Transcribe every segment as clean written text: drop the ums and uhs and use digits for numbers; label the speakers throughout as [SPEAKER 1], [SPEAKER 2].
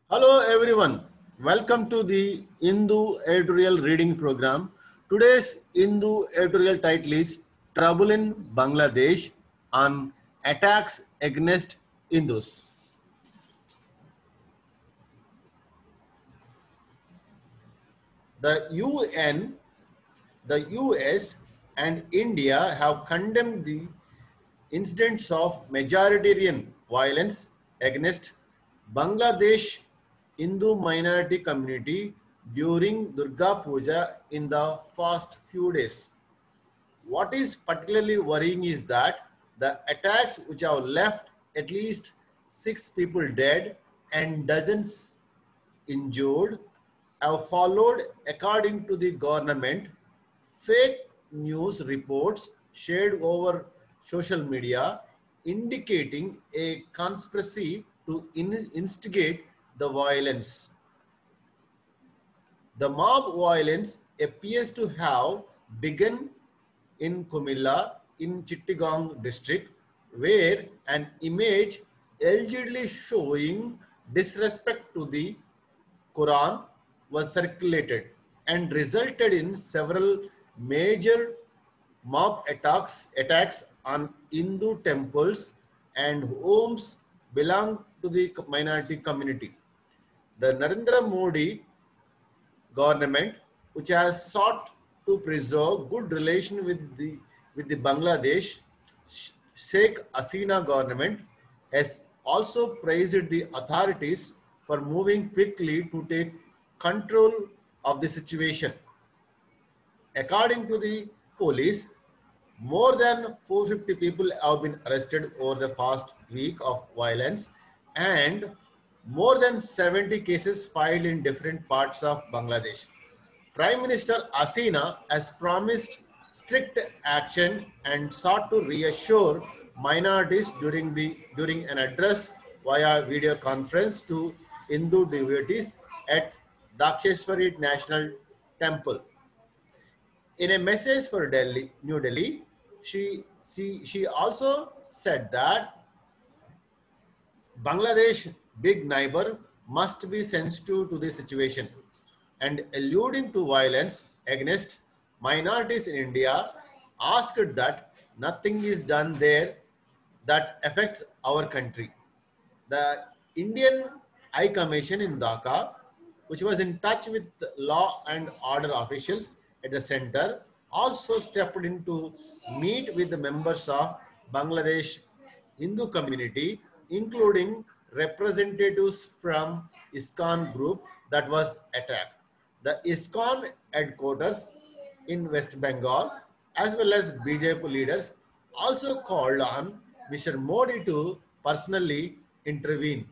[SPEAKER 1] Hello everyone, welcome to the Hindu editorial reading program. Today's Hindu editorial title is Trouble in Bangladesh on Attacks Against Hindus. The UN, the US and India have condemned the incidents of majoritarian violence against Bangladesh Hindu minority community during Durga Puja in the past few days. What is particularly worrying is that the attacks which have left at least 6 people dead and dozens injured have followed according to the government fake news reports shared over social media indicating a conspiracy to instigate the violence. The mob violence appears to have begun in Kumilla in Chittagong district, where an image allegedly showing disrespect to the Quran was circulated and resulted in several major mob attacks on Hindu temples and homes belong to the minority community. The Narendra Modi government, which has sought to preserve good relation with the Bangladesh Sheikh Hasina government, has also praised the authorities for moving quickly to take control of the situation. According to the police, more than 450 people have been arrested over the past week of violence and more than 70 cases filed in different parts of Bangladesh. Prime Minister Hasina has promised strict action and sought to reassure minorities during an address via video conference to Hindu devotees at Daksheshwari National Temple. In a message for New Delhi, she also said that Bangladesh, big neighbor, must be sensitive to the situation and alluding to violence against minorities in India, asked that nothing is done there that affects our country. The Indian High Commission in Dhaka, which was in touch with law and order officials at the center, also stepped in to meet with the members of Bangladesh Hindu community, including representatives from ISKCON group that was attacked. The ISKCON headquarters in West Bengal, as well as BJP leaders, also called on Mr. Modi to personally intervene.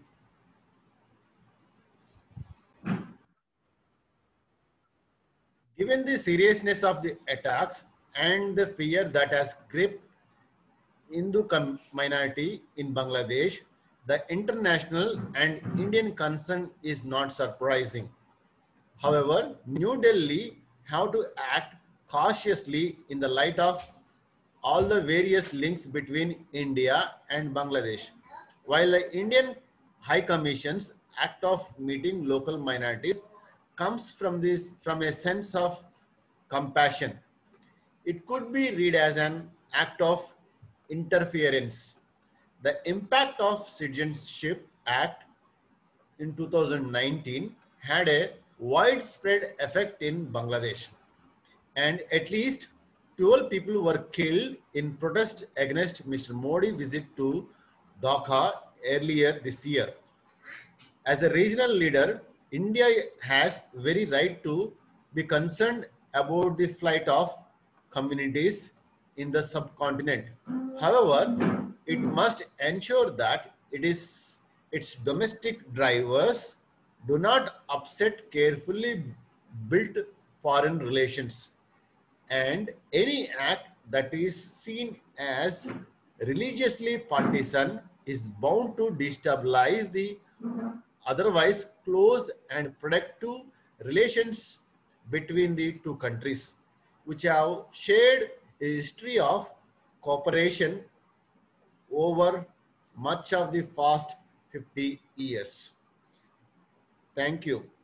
[SPEAKER 1] Given the seriousness of the attacks and the fear that has gripped Hindu minority in Bangladesh, the international and Indian concern is not surprising. However, New Delhi have to act cautiously in the light of all the various links between India and Bangladesh. While the Indian High Commission's act of meeting local minorities comes from a sense of compassion, it could be read as an act of interference. The impact of Citizenship Act in 2019 had a widespread effect in Bangladesh, and at least 12 people were killed in protest against Mr. Modi's visit to Dhaka earlier this year. As a regional leader, India has very right to be concerned about the flight of communities in the subcontinent. However, it must ensure that its domestic drivers do not upset carefully built foreign relations, and any act that is seen as religiously partisan is bound to destabilize the otherwise close and productive relations between the two countries, which have shared a history of cooperation over much of the past 50 years. Thank you.